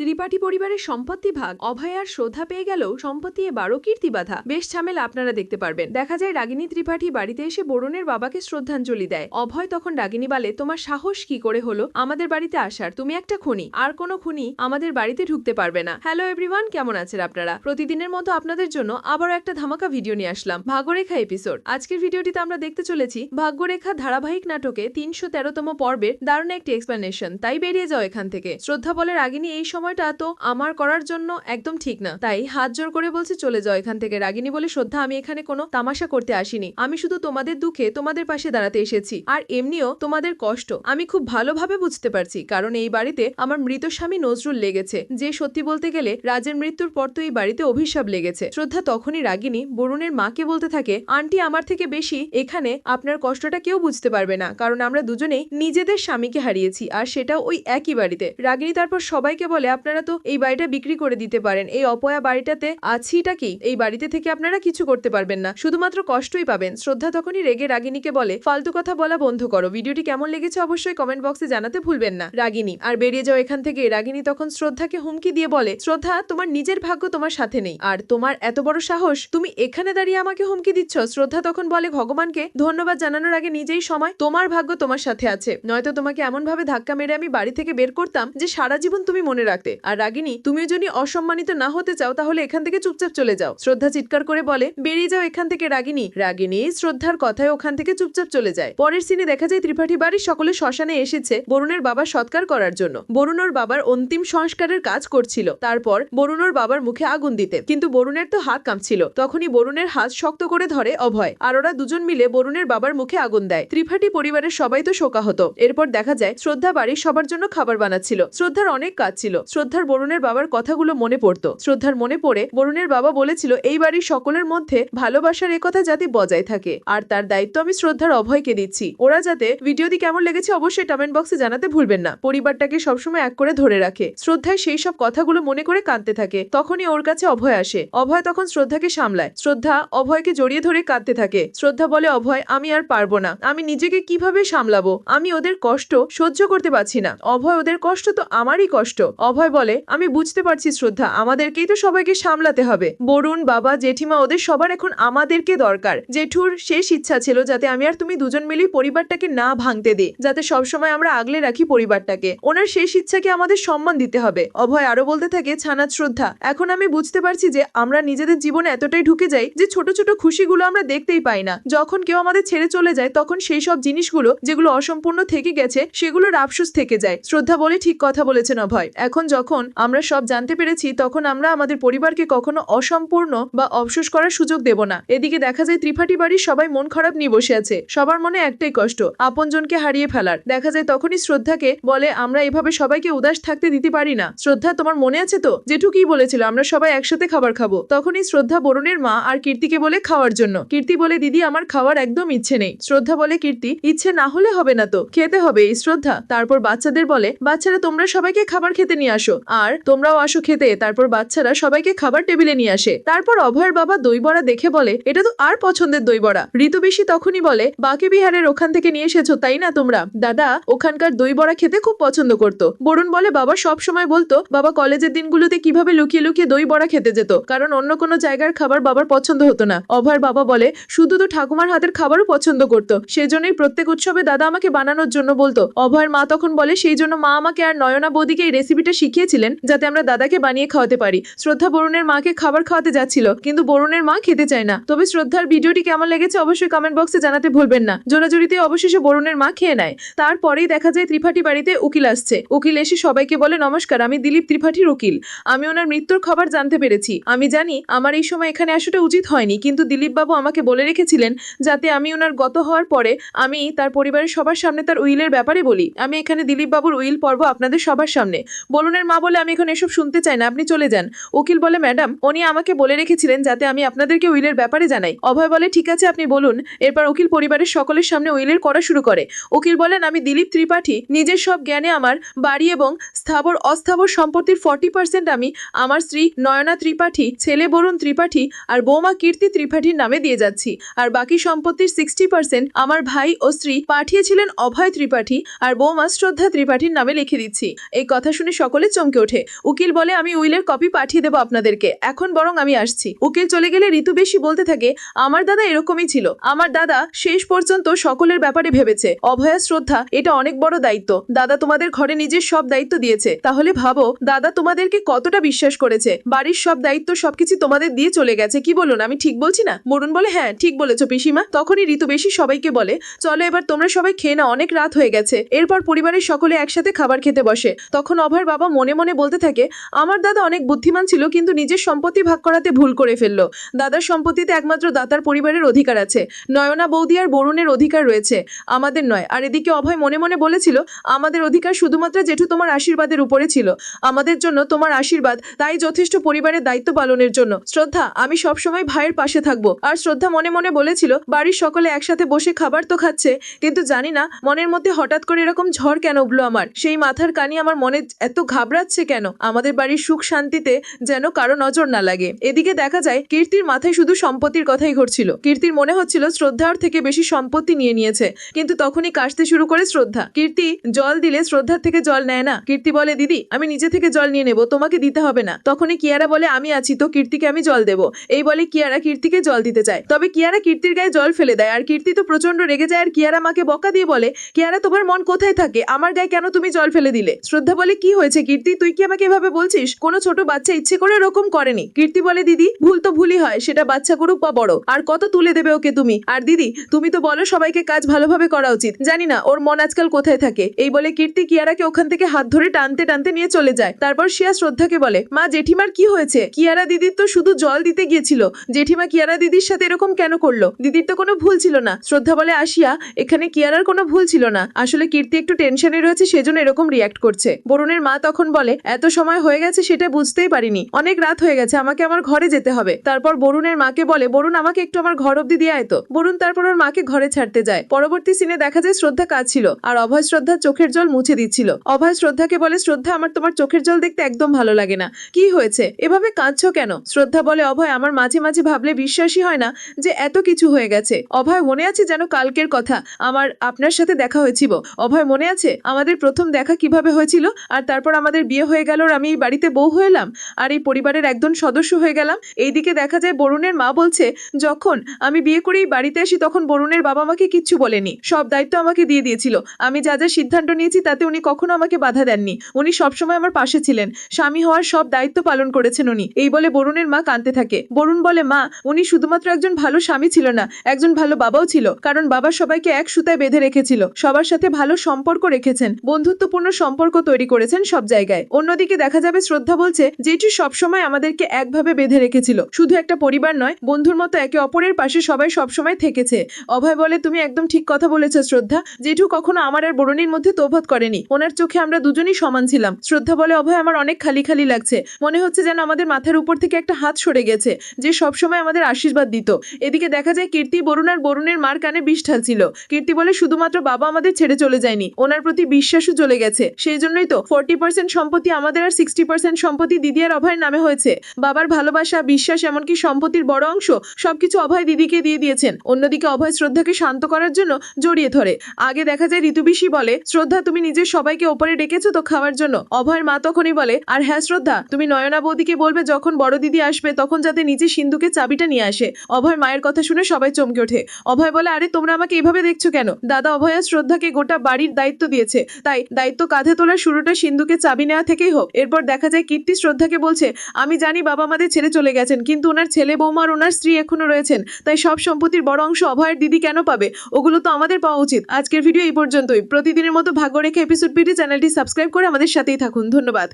ত্রিপাঠী পরিবারের সম্পত্তি ভাগ অভয় আর শ্রদ্ধা পেয়ে গেলেও সম্পত্তি এবারও কীর্তি বাধা। বেশ ঝামেলা আপনারা দেখতে পারবেন। দেখা যায় রাগিনী ত্রিপাঠী বাড়িতে এসে বরুণের বাবাকে শ্রদ্ধাঞ্জলি দেয়। অভয় তখন রাগিনী বলে, তোমার সাহস কি করে হলো আমাদের বাড়িতে আসার? তুমি একটা খুনি, আর কোনো খুনি আমাদের বাড়িতে ঢুকতে পারবে না। হ্যালো এভরিওয়ান, কেমন আছেন আপনারা? প্রতিদিনের মতো আপনাদের জন্য আবারও একটা ধামাকা ভিডিও নিয়ে আসলাম, ভাগ্যরেখা এপিসোড। আজকের ভিডিওটিতে আমরা দেখতে চলেছি ভাগ্যরেখা ধারাবাহিক নাটকে ৩১৩তম পর্বের দারুণ একটি এক্সপ্লেনেশন। তাই বেরিয়ে যাও এখান থেকে। শ্রদ্ধা বলে, রাগিনী এই সময়টা তো আমার করার জন্য একদম ঠিক না, তাই হাত জোর করে বলছে চলে যাও এখান থেকে। রাগিনী বলে, শ্রদ্ধা আমি এখানে কোনো তামাশা করতে আসিনি, আমি শুধু তোমাদের দুঃখে তোমাদের পাশে দাঁড়াতে এসেছি। আর এমনিও তোমাদের কষ্ট আমি খুব ভালোভাবে বুঝতে পারছি, কারণ এই বাড়িতে আমার মৃত স্বামী নজরুল লেগেছে, যে সত্যি বলতে গেলে রাজের মৃত্যুর পর তো এই বাড়িতে অভিশাপ লেগেছে। শ্রদ্ধা তখনই রাগিনী বরুণের মাকে বলতে থাকে, আন্টি আমার থেকে বেশি এখানে আপনার কষ্টটা কেউ বুঝতে পারবে না, কারণ আমরা দুজনেই নিজেদের স্বামীকে হারিয়েছি, আর সেটাও ওই একই বাড়িতে। রাগিনী তারপর সবাইকে বলে, আপনারা তো এই বাড়িটা বিক্রি করে দিতে পারেন, এই অপয়া বাড়িটাতে আছিটা কি? এই বাড়িতে থেকে আপনারা কিছু করতে পারবেন না, শুধুমাত্র কষ্টই পাবেন। শ্রদ্ধা তখনই রেগে রাগিনীকে বলে, ফালতু কথা বলা বন্ধ করো। ভিডিওটি কেমন লেগেছে অবশ্যই কমেন্ট বক্সে জানাতে ভুলবেন না। রাগিনী আর বেরিয়ে যাও এখান থেকে। রাগিনী তখন শ্রদ্ধাকে হুমকি দিয়ে বলে, শ্রদ্ধা তোমার নিজের ভাগ্য তোমার সাথে নেই, আর তোমার এত বড় সাহস, তুমি এখানে দাঁড়িয়ে আমাকে হুমকি দিচ্ছ? শ্রদ্ধা তখন বলে, ভগবানকে ধন্যবাদ জানানোর আগে নিজেই সময়, তোমার ভাগ্য তোমার সাথে আছে, নয়তো তোমাকে এমন ভাবে ধাক্কা মেরে আমি বাড়ি থেকে বের করতাম যে সারা জীবন তুমি মনে রাখতে। আর রাগিনী তুমিও যদি অসম্মানিত না হতে চাও তাহলে এখান থেকে চুপচাপ চলে যাও। শ্রদ্ধা চিৎকার করে বলে, বেরিয়ে যাও এখান থেকে রাগিনী। রাগিনী শ্রদ্ধার কথায় ওখান থেকে চুপচাপ চলে যায়। পরের সিনে দেখা যায় ত্রিপাঠী বাড়ির সকলে শ্মশানে এসেছে বরুণের বাবার সৎকার করার জন্য। বরুণের বাবার অন্তিম সংস্কারের কাজ করছিল, তারপর বরুণের বাবার মুখে আগুন দিতে, কিন্তু বরুণের তো হাত কাঁপছিল। তখনই বরুণের হাত শক্ত করে ধরে অভয়, আর ওরা দুজন মিলে বরুণের বাবার মুখে আগুন দেয়। ত্রিপাঠী পরিবারের সবাই তো শোকাহত। এরপর দেখা যায় শ্রদ্ধা বাড়ির সবার জন্য খাবার বানাচ্ছিল। শ্রদ্ধার অনেক কাজ ছিল। শ্রদ্ধার বরুণের বাবার কথাগুলো মনে পড়তো। শ্রদ্ধার মনে পড়ে বরুণের বাবা বলেছিল এই বাড়ির সকলের মধ্যে ভালোবাসার একথা যাতে বজায় থাকে, আর তার দায়িত্ব আমি শ্রদ্ধার অভয়কে দিচ্ছি। ওরা যাতে ভিডিওটি কেমন লেগেছে অবশ্যই কমেন্ট বক্সে জানাতে ভুলবেন না। পরিবারটাকে সবসময় এক করে ধরে রাখে। শ্রদ্ধায় সেই সব কথাগুলো মনে করে কাঁদতে থাকে। তখনই ওর কাছে অভয় আসে। অভয় তখন শ্রদ্ধাকে সামলায়। শ্রদ্ধা অভয়কে জড়িয়ে ধরে কাঁদতে থাকে। শ্রদ্ধা বলে, অভয় আমি আর পারবো না, আমি নিজেকে কিভাবে সামলাবো, আমি ওদের কষ্ট সহ্য করতে পারছি না। অভয় ওদের কষ্ট তো আমারই কষ্ট। অভয় বলে, আমি বুঝতে পারছি শ্রদ্ধা, আমাদেরকেই তো সবাইকে সামলাতে হবে। বরুণ, বাবা, জেঠিমা ওদের সবার এখন আমাদেরকে দরকার। জেঠুর শেষ ইচ্ছা ছিল যাতে আমি আর তুমি দুজন মিলেই পরিবারটাকে না ভাঙতে দিই, যাতে সবসময় আমরা আগলে রাখি পরিবারটাকে। ওনার শেষ ইচ্ছাকে আমাদের সম্মান দিতে হবে। অভয় আরো বলতে থাকে, ছানাত শ্রদ্ধা, এখন আমি বুঝতে পারছি যে আমরা নিজেদের জীবনে এতটাই ঢুকে যাই যে ছোট ছোট খুশিগুলো আমরা দেখতেই পাই না। যখন কেউ আমাদের ছেড়ে চলে যায় তখন সেই সব জিনিসগুলো যেগুলো অসম্পূর্ণ থেকে গেছে সেগুলোর আফসোস থেকে যায়। শ্রদ্ধা বলে, ঠিক কথা বলেছেন অভয়, এখন যখন আমরা সব জানতে পেরেছি তখন আমরা আমাদের পরিবারকে কখনো অসম্পূর্ণ বা অফসোস করার সুযোগ দেব না। এদিকে দেখা যায় ত্রিপাঠী বাড়ির সবাই মন খারাপ নিয়ে বসে আছে। সবার মনে একটাই কষ্ট, আপনজনকে হারিয়ে ফেলার। দেখা যায় তখনই শ্রদ্ধাকে বলে, আমরা এভাবে সবাইকে উদাস থাকতে দিতে পারি না। শ্রদ্ধা তোমার মনে আছে তো জেঠু কি বলেছিল, আমরা সবাই একসাথে খাবার খাবো? তখনই শ্রদ্ধা বরুণের মা আর কীর্তিকে বলে খাওয়ার জন্য। কীর্তি বলে, দিদি আমার খাওয়ার একদম ইচ্ছে নেই। শ্রদ্ধা বলে, কীর্তি ইচ্ছে না হলে হবে না তো, খেতে হবে এই শ্রদ্ধা। তারপর বাচ্চাদের বলে, বাচ্চারা তোমরা সবাইকে খাবার খেতে নিয়ে আসো, আর তোমরাও আসো খেতে। তারপর বাচ্চারা সবাইকে খাবার টেবিলে নিয়ে আসে। তারপর অভয়ের বাবা দই বড়া দেখে বলে, এটা তো আর পছন্দের দই বড়া। ঋতুবেশী তখনই বলে, বাকি বিহারের ওখান থেকে নিয়ে এসেছো তাই না তোমরা? দাদা ওখানকার দই বড়া খেতে খুব পছন্দ করতো। বরুণ বলে, বাবা সব সময় বলতো বাবা কলেজের দিনগুলোতে কিভাবে লুকিয়ে লুকিয়ে দই বড়া খেতে যেত, কারণ অন্য কোনো জায়গার খাবার বাবার পছন্দ হতো না। অভয়ের বাবা বলে, শুধু তো ঠাকুমার হাতের খাবারও পছন্দ করতো, সেজন্যই প্রত্যেক উৎসবে দাদা আমাকে বানানোর জন্য বলতো। অভয়ের মা তখন বলে, সেই জন্য মা আমাকে আর নয়না বৌদিকে এই রেসিপিটা শিখিয়েছিলেন যাতে আমরা দাদাকে বানিয়ে খাওয়াতে পারি। শ্রদ্ধা বরুণের মাকে খাবার খাওয়াতে যাচ্ছিল, কিন্তু বরুণের মা খেতে চায় না। তবে শ্রদ্ধার ভিডিওটি কেমন লেগেছে অবশ্যই কমেন্ট বক্সে জানাতে ভুলবেন না। জোরাজুরিতে অবশেষে বরুণের মা খেয়ে নেয়। তারপরেই দেখা যায় ত্রিপাঠী বাড়িতে উকিল আসছে। উকিল এসে সবাইকে বলে, নমস্কার, আমি দিলীপ ত্রিপাঠীর উকিল। আমি ওনার মৃত্যুর খবর জানতে পেরেছি। আমি জানি আমার এই সময় এখানে আসাটা উচিত হয়নি, কিন্তু দিলীপ বাবু আমাকে বলে রেখেছিলেন যাতে আমি ওনার গত হওয়ার পরে আমি তার পরিবারের সবার সামনে তার উইলের ব্যাপারে বলি। আমি এখানে দিলীপ বাবুর উইল পড়ব আপনাদের সবার সামনে। বরুণের মা বলে, আমি এখন এসব শুনতে চাই না, আপনি চলে যান। উকিল বলে, ম্যাডাম উনি আমাকে বলে রেখেছিলেন যাতে আমি আপনাদেরকে উইলের ব্যাপারে জানাই। অভয় বলে, ঠিক আছে আপনি বলুন। এরপর উকিল পরিবারের সকলের সামনে উইলের করা শুরু করে। উকিল বলেন, আমি দিলীপ ত্রিপাঠী নিজের সব জ্ঞানে আমার বাড়ি এবং স্থাবর অস্থাবর সম্পত্তির 40% আমি আমার স্ত্রী নয়না ত্রিপাঠী, ছেলে বরুণ ত্রিপাঠী আর বৌমা কীর্তি ত্রিপাঠীর নামে দিয়ে যাচ্ছি, আর বাকি সম্পত্তির 60% আমার ভাই ও স্ত্রী পাঠিয়েছিলেন অভয় ত্রিপাঠী আর বৌমা শ্রদ্ধা ত্রিপাঠীর নামে লিখে দিচ্ছি। এই কথা শুনে সকলে চমকে ওঠে। উকিল বলে আমি উইলের কপি পাঠিয়ে দেবো আপনাদেরকে, এখন বরং আমি আসছি। উকিল চলে গেলে ঋতু বেশি বলতে থাকে, আমার দাদা এরকমই ছিল। আমার দাদা শেষ পর্যন্ত সকলের ব্যাপারে ভেবেছে। অভয়া, শ্রদ্ধা, এটা অনেক বড় দায়িত্ব। দাদা তোমাদের ঘরে নিজের সব দায়িত্ব দিয়েছে, তাহলে ভাবো দাদা তোমাদেরকে কতটা বিশ্বাস করেছে। বাড়ির সব দায়িত্ব সবকিছু তোমাদের দিয়ে চলে গেছে। কি বলুন, আমি ঠিক বলছি না? বরুণ বলে হ্যাঁ ঠিক বলেছো পিসিমা। তখনই ঋতু বেশি সবাইকে বলে, চলো এবার তোমরা সবাই খেয়ে নাও, অনেক রাত হয়ে গেছে। এরপর পরিবারের সকলে একসাথে খাবার খেতে বসে। তখন অভয়ের বাবা মনে মনে বলতে থাকে, আমার দাদা অনেক বুদ্ধিমান ছিল, কিন্তু নিজের সম্পত্তি ভাগ করাতে ভুল করে ফেললো। দাদার সম্পত্তিতে একমাত্র দাতার পরিবারের অধিকার আছে, নয়না বৌদি আর বরুণের অধিকার রয়েছে, আমাদের নয়। আর এদিকে অভয় মনে মনে বলেছিল, আমাদের অধিকার শুধুমাত্র জেঠু তোমার আশীর্বাদের উপরে ছিল, আমাদের জন্য তোমার আশীর্বাদ তাই যথেষ্ট পরিবারের দায়িত্ব পালনের জন্য। শ্রদ্ধা, আমি সবসময় ভাইয়ের পাশে থাকবো। আর শ্রদ্ধা মনে মনে বলেছিল, বাড়ির সকলে একসাথে বসে খাবার তো খাচ্ছে, কিন্তু জানি না মনের মধ্যে হঠাৎ করে এরকম ঝড় কেন উঠলো আমার, সেই মাথার কানি আমার মনে এত ঘাবড়াচ্ছে কেন, আমাদের বাড়ির সুখ শান্তিতে যেন কারো নজর না লাগে। এদিকে দেখা যায় কীর্তির মাথায় শুধু সম্পত্তির কথাই ঘটছিল। কীর্তির মনে হচ্ছিল শ্রদ্ধার থেকে বেশি সম্পত্তি নিয়ে নিয়েছে, কিন্তু তখনই কাশতে শুরু করে শ্রদ্ধা। কীর্তি জল দিলে শ্রদ্ধার থেকে জল নেয় না। কীর্তি বলে, দিদি আমি নিজে থেকে জল নিয়ে নেবো, তোমাকে দিতে হবে না। তখনই কিয়ারা বলে, আমি আছি তো, কীর্তিকে আমি জল দেবো। এই বলে কিয়ারা কীর্তিকে জল দিতে চায়, তবে কিয়ারা কীর্তির গায়ে জল ফেলে দেয়। আর কীর্তি তো প্রচন্ড রেগে যায়, আর কিয়ারা মাকে বকা দিয়ে বলে, কিয়ারা তোমার মন কোথায় থাকে, আমার গায়ে কেন তুমি জল ফেলে দিলে? শ্রদ্ধা বলে, কি হয়েছে কীর্তি, তুই কি আমাকে এভাবে বলছিস? কোনো ছোট বাচ্চা ইচ্ছে করে এরকম করেনি। কীর্তি বলে, দিদি ভুল তো ভুলই হয়, সেটা বাচ্চা করুক বা বড়, আর কত তুলে দেবে ওকে তুমি। আর দিদি তুমি তো বলো সবাইকে কাজ ভালোভাবে করা উচিত, জানি না ওর মন আজকাল কোথায় থাকে। এই বলে কীর্তি কিয়ারাকে ওখান থেকে হাত ধরে টানতে টানতে নিয়ে চলে যায়। তারপর শিয়া শ্রদ্ধাকে বলে, মা জেঠিমার কি হয়েছে? কিয়ারা দিদির তো শুধু জল দিতে গিয়েছিল, জেঠিমা কিয়ারা দিদির সাথে এরকম কেন করলো? দিদির তো কোনো ভুল ছিল না। শ্রদ্ধা বলে, আসিয়া এখানে কিয়ারার কোনো ভুল ছিল না, আসলে কীর্তি একটু টেনশনে রয়েছে, সেজন্য এরকম রিয়াক্ট করছে। বরুণের মা তখন বলে, এত সময় হয়ে গেছে সেটা বুঝতেই পারিনি, অনেক রাত হয়ে গেছে, আমাকে আমার ঘরে যেতে হবে। তারপর বরুণের মাকে বলে, বরুণ আমাকে একটু আমার ঘর অব্দি দিয়ে আয় তো। বরুণ তারপর ওর মাকে ঘরে ছাড়তে যায়। পরবর্তী সিনে দেখা যায় শ্রদ্ধা কাঁদছিল, আর অভয় শ্রদ্ধার চোখের জল মুছে দিচ্ছিল। অভয় শ্রদ্ধাকে বলে, শ্রদ্ধা আমার তোমার চোখের জল দেখতে একদম ভালো লাগে না, কি হয়েছে, এভাবে কাঁদছো কেন? শ্রদ্ধা বলে, অভয় আমার মাঝে মাঝে ভাবলে বিশ্বাসই হয় না যে এত কিছু হয়ে গেছে। অভয় মনে আছে যেন কালকের কথা, আমার আপনার সাথে দেখা হয়েছিল। অভয় মনে আছে আমাদের প্রথম দেখা কিভাবে হয়েছিল, আর তারপর আমাদের বিয়ে হয়ে গেল, আর আমি এই বাড়িতে বউ হয়ে এলাম, আর এই পরিবারের একজন সদস্য হয়ে গেলাম। এইদিকে দেখা যায় বরুণের মা বলছে, যখন আমি বিয়ে করে এই বাড়িতে আসি তখন বরুণের বাবা আমাকে কিচ্ছু বলেনি, সব দায়িত্ব আমাকে দিয়ে দিয়েছিল। আমি যা যা সিদ্ধান্ত নিয়েছি তাতে উনি কখনো আমাকে বাধা দেননি, উনি সবসময় আমার পাশে ছিলেন, স্বামী হওয়ার সব দায়িত্ব পালন করেছেন উনি। এই বলে বরুণের মা কাঁদতে থাকে। বরুণ বলে, মা উনি শুধুমাত্র একজন ভালো স্বামী ছিল না, একজন ভালো বাবাও ছিল, কারণ বাবা সবাইকে এক সুতায় বেঁধে রেখেছিল, সবার সাথে ভালো সম্পর্ক রেখেছেন, বন্ধুত্বপূর্ণ সম্পর্ক তৈরি করেছেন সব জায়গায়। অন্যদিকে দেখা যাবে শ্রদ্ধা বলছে, জেঠু সবসময় আমাদেরকে একভাবে বেঁধে রেখেছিল, শুধু একটা পরিবার নয়, বন্ধুর মতো একে অপরের পাশে সবাই সবসময় থেকেছে। অভয় বলে, তুমি একদম ঠিক কথা বলেছ শ্রদ্ধা, জেঠু কখনো আমার আর বরুণীর মধ্যে তফাৎ করেনি, ওনার চোখে আমরা দুজনই সমান ছিলাম। শ্রদ্ধা বলে, অভয় আমার অনেক খালি খালি লাগছে, মনে হচ্ছে যেন আমাদের মাথার উপর থেকে একটা হাত সরে গেছে, যে সবসময় আমাদের আশীর্বাদ দিত। এদিকে দেখা যায় কীর্তি বরুণ আর বরুণের মার কানে বিষ ঢালছিল। কীর্তি বলে, শুধুমাত্র বাবা আমাদের ছেড়ে চলে যায়নি, ওনার প্রতি বিশ্বাসও চলে গেছে, সেই জন্যই তো 40% সম্পত্তি আমাদের আর 60% সম্পত্তি দিদি আর অভয়ের নামে হয়েছে। বাবার ভালোবাসা, বিশ্বাস, এমনকি সম্পত্তির বড় অংশ সবকিছু অভয় দিদিকে দিয়ে দিয়েছেন। অন্যদিকে অভয় শ্রদ্ধাকে শান্ত করার জন্য জড়িয়ে ধরে। আগে দেখা যায় ঋতুবিশি বলে, শ্রদ্ধা তুমি নিজের সবাইকে ওপরে ডেকেছো তো খাওয়ার জন্য? অভয়ের মা তখনই বলে, আর হ্যাঁ শ্রদ্ধা, তুমি নয়না বৌদিকে বলবে যখন বড় দিদি আসবে তখন যাতে নিচে সিন্ধুকের চাবিটা নিয়ে আসে। অভয় মায়ের কথা শুনে সবাই চমকে ওঠে। অভয় বলে, আরে তোমরা আমাকে এভাবে দেখছো কেন? দাদা অভয় আর শ্রদ্ধাকে গোটা বাড়ির দায়িত্ব দিয়েছে, তাই দায়িত্ব কাঁধে তোলার শুরুটা সিন্ধুকে চাবি নেওয়া থেকেই হোক। এরপর দেখা যায় কীর্তি শ্রদ্ধাকে বলছে, আমি জানি বাবা আমাদের ছেড়ে চলে গেছেন, কিন্তু ওনার ছেলে বৌমা আর ওনার স্ত্রী এখনো রয়েছেন, তাই সব সম্পত্তির বড় অংশ অভয়ের দিদি কেন পাবে? ওগুলো তো আমাদের পাওয়া উচিত। আজকের ভিডিও এই পর্যন্তই। প্রতিদিনের মতো ভাগ্যরেখা এপিসোড পেতে চ্যানেলটি সাবস্ক্রাইব করে আমাদের সাথেই থাকুন। ধন্যবাদ।